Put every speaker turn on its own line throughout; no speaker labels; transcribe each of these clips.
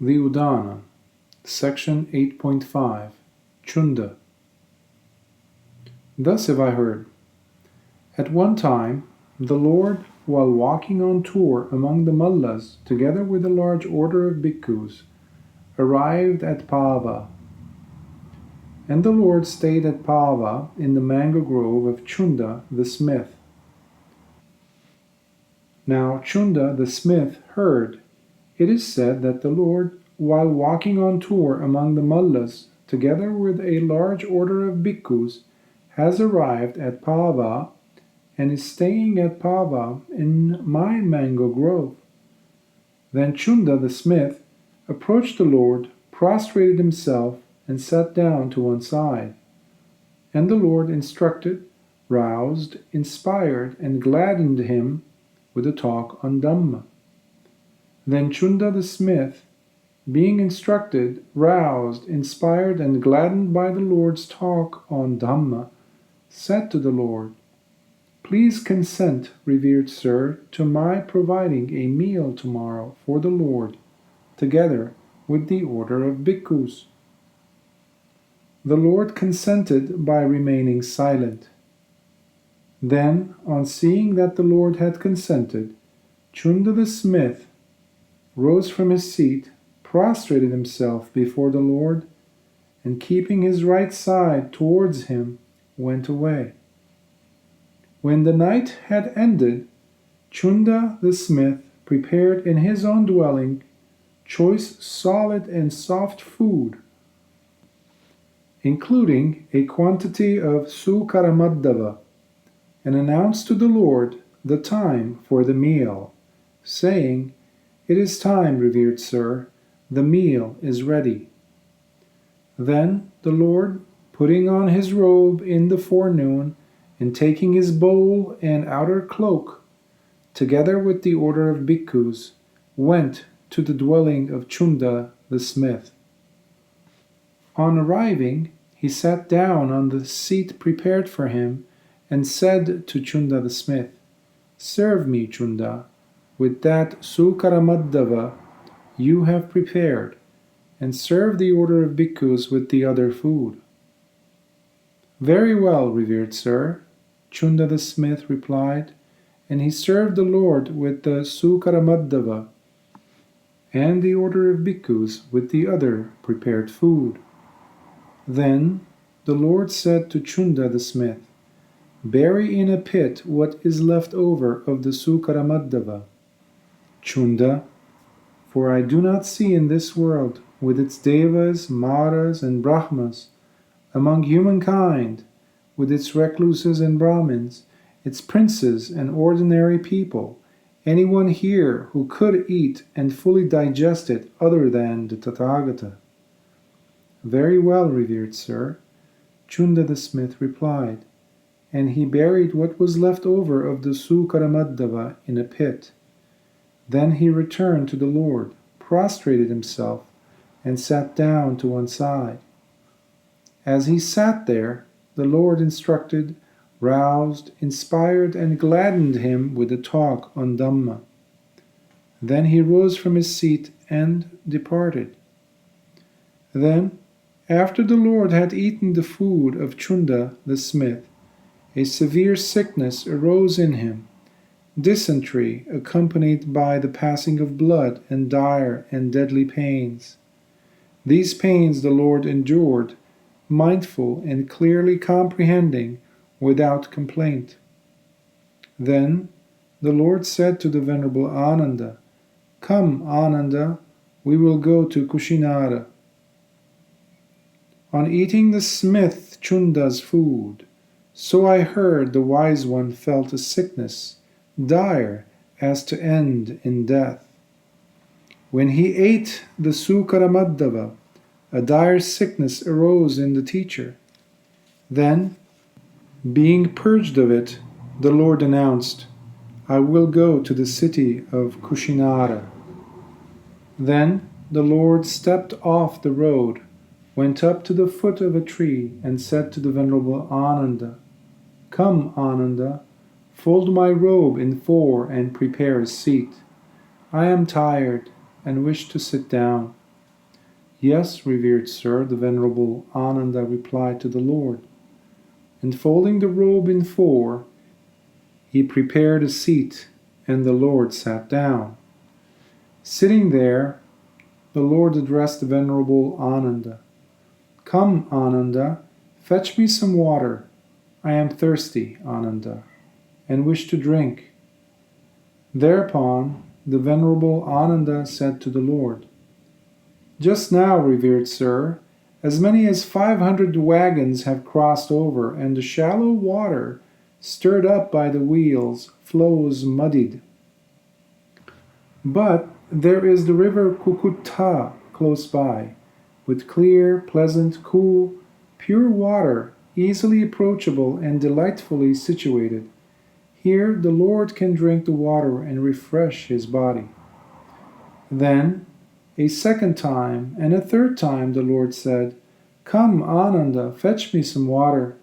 The Udana, Section 8.5, Cunda. Thus have I heard. At one time, the Lord, while walking on tour among the mullas, together with a large order of bhikkhus, arrived at Pava. And the Lord stayed at Pava in the mango grove of Cunda the smith. Now Cunda the smith heard, it is said that the Lord, while walking on tour among the mullas, together with a large order of bhikkhus, has arrived at Pava and is staying at Pava in my mango grove. Then Cunda the smith approached the Lord, prostrated himself, and sat down to one side. And the Lord instructed, roused, inspired, and gladdened him with a talk on Dhamma. Then Cunda the smith, being instructed, roused, inspired, and gladdened by the Lord's talk on Dhamma, said to the Lord, "Please consent, revered sir, to my providing a meal tomorrow for the Lord, together with the order of bhikkhus." The Lord consented by remaining silent. Then, on seeing that the Lord had consented, Cunda the smith rose from his seat, prostrated himself before the Lord, and keeping his right side towards him, went away. When the night had ended, Cunda the smith prepared in his own dwelling choice solid and soft food, including a quantity of sukaramadava, and announced to the Lord the time for the meal, saying, "It is time, revered sir, the meal is ready." Then the Lord, putting on his robe in the forenoon, and taking his bowl and outer cloak, together with the order of bhikkhus, went to the dwelling of Cunda the smith. On arriving, he sat down on the seat prepared for him, and said to Cunda the smith, "Serve me, Cunda, with that sukaramadava you have prepared, and serve the order of bhikkhus with the other food." "Very well, revered sir," Cunda the smith replied, and he served the Lord with the sukaramadava, and the order of bhikkhus with the other prepared food. Then the Lord said to Cunda the smith, "Bury in a pit what is left over of the sukaramadava, Cunda, for I do not see in this world, with its devas, maras, and brahmas, among humankind, with its recluses and brahmins, its princes and ordinary people, anyone here who could eat and fully digest it other than the Tathagata." "Very well, revered sir," Cunda the smith replied, and he buried what was left over of the sukaramadava in a pit. Then he returned to the Lord, prostrated himself, and sat down to one side. As he sat there, the Lord instructed, roused, inspired, and gladdened him with a talk on Dhamma. Then he rose from his seat and departed. Then, after the Lord had eaten the food of Cunda the smith, a severe sickness arose in him, dysentery accompanied by the passing of blood and dire and deadly pains. These pains the Lord endured, mindful and clearly comprehending, without complaint. Then the Lord said to the Venerable Ananda, "Come, Ananda, we will go to Kushinara." On eating the smith Cunda's food, so I heard the wise one felt a sickness, dire as to end in death. When he ate the sukaramadava, a dire sickness arose in the teacher. Then, being purged of it, the Lord announced, "I will go to the city of Kushinara." Then the Lord stepped off the road, went up to the foot of a tree, and said to the Venerable Ananda, "Come, Ananda, fold my robe in four and prepare a seat. I am tired and wish to sit down." Yes, revered sir, the Venerable Ananda replied to the Lord. And folding the robe in four, he prepared a seat, and the Lord sat down. Sitting there, the Lord addressed the Venerable Ananda. Come, Ananda, fetch me some water. I am thirsty, Ananda, and wish to drink. Thereupon, the Venerable Ananda said to the Lord, Just now, revered sir, as many as 500 wagons have crossed over, and the shallow water, stirred up by the wheels, flows muddied. But there is the river Cunda close by, with clear, pleasant, cool, pure water, easily approachable and delightfully situated. Here the Lord can drink the water and refresh his body. Then, a second time and a third time the Lord said, Come, Ananda, fetch me some water.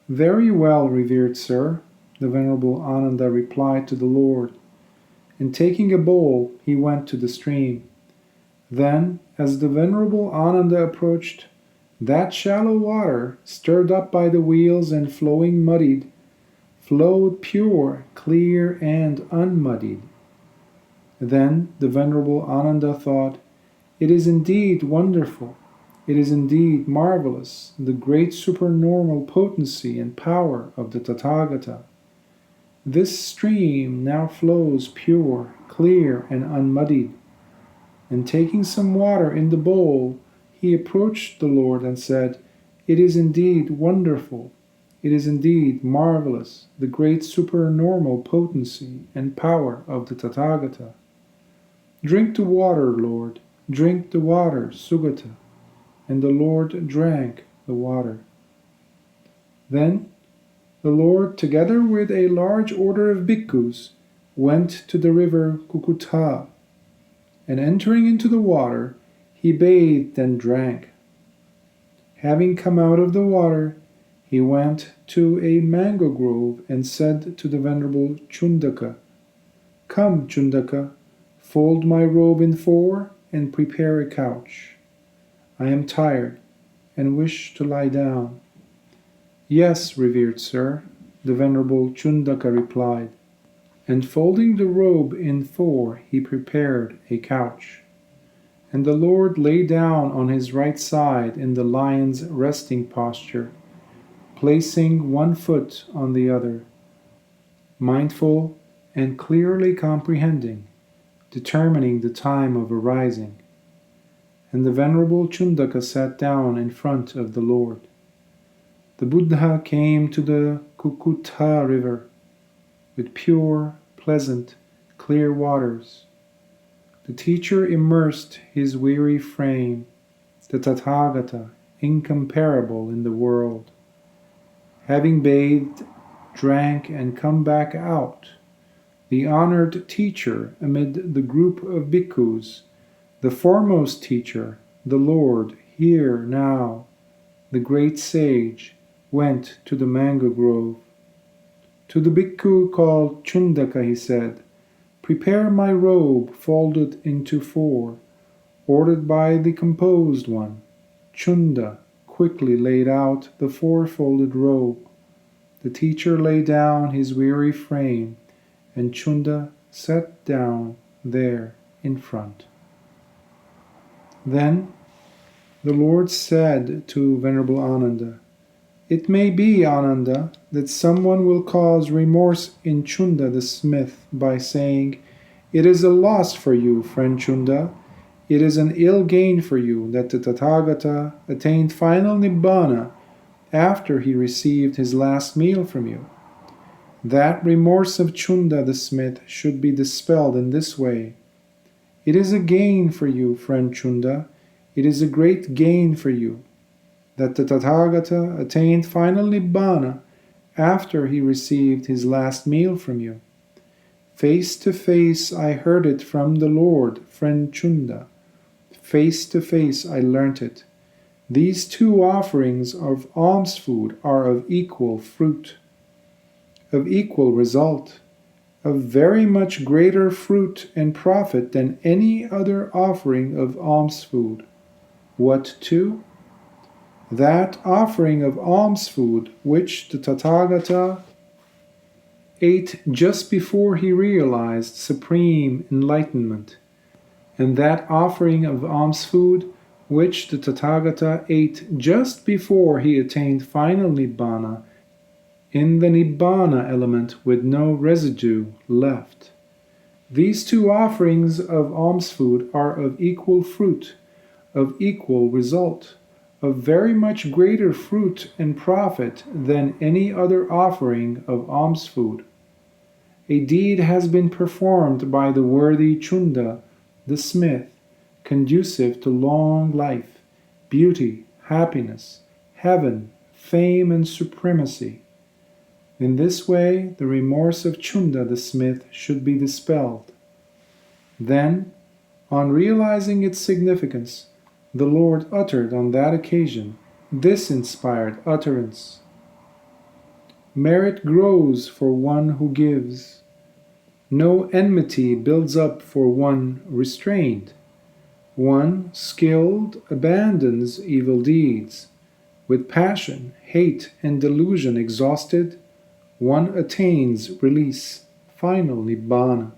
Very well, revered sir, the Venerable Ananda replied to the Lord, and taking a bowl he went to the stream. Then, as the Venerable Ananda approached, that shallow water, stirred up by the wheels and flowing muddied, flowed pure, clear, and unmuddied. Then the Venerable Ananda thought, It is indeed wonderful, it is indeed marvelous, the great supernormal potency and power of the Tathagata. This stream now flows pure, clear, and unmuddied. And taking some water in the bowl, he approached the Lord and said, It is indeed wonderful, it is indeed marvelous, the great supernormal potency and power of the Tathagata. Drink the water, Lord, drink the water, Sugata. And the Lord drank the water. Then the Lord, together with a large order of bhikkhus, went to the river Cunda, and entering into the water, he bathed and drank. Having come out of the water, he went to a mango grove and said to the Venerable Cundaka, Come, Cundaka, fold my robe in four and prepare a couch. I am tired and wish to lie down. Yes, revered sir, the Venerable Cundaka replied, and folding the robe in four, he prepared a couch. And the Lord lay down on his right side in the lion's resting posture, placing one foot on the other, mindful and clearly comprehending, determining the time of arising. And the Venerable Cundaka sat down in front of the Lord. The Buddha came to the Cunda river with pure, pleasant, clear waters. The teacher immersed his weary frame, the Tathagata, incomparable in the world. Having bathed, drank, and come back out, the honored teacher amid the group of bhikkhus, the foremost teacher, the Lord, here, now, the great sage, went to the mango grove. To the bhikkhu called Cundaka he said, Prepare my robe folded into four, ordered by the composed one. Cunda quickly laid out the four-folded robe. The teacher lay down his weary frame, and Cunda sat down there in front. Then the Lord said to Venerable Ananda, It may be, Ananda, that someone will cause remorse in Cunda the smith by saying, It is a loss for you, friend Cunda, it is an ill gain for you that the Tathagata attained final Nibbana after he received his last meal from you. That remorse of Cunda the smith should be dispelled in this way. It is a gain for you, friend Cunda, it is a great gain for you, that the Tathagata attained final Nibbana after he received his last meal from you. Face to face I heard it from the Lord, friend Cunda. Face to face I learnt it. These two offerings of alms food are of equal fruit, of equal result, of very much greater fruit and profit than any other offering of alms food. What to? That offering of alms food which the Tathagata ate just before he realized supreme enlightenment, and that offering of alms food which the Tathagata ate just before he attained final Nibbana, in the Nibbana element with no residue left. These two offerings of alms food are of equal fruit, of equal result, of very much greater fruit and profit than any other offering of alms food. A deed has been performed by the worthy Cunda, the smith, conducive to long life, beauty, happiness, heaven, fame, and supremacy. In this way, the remorse of Cunda the smith should be dispelled. Then, on realizing its significance, the Lord uttered on that occasion this inspired utterance: Merit grows for one who gives. No enmity builds up for one restrained. One skilled abandons evil deeds. With passion, hate, and delusion exhausted, one attains release, final Nibbana.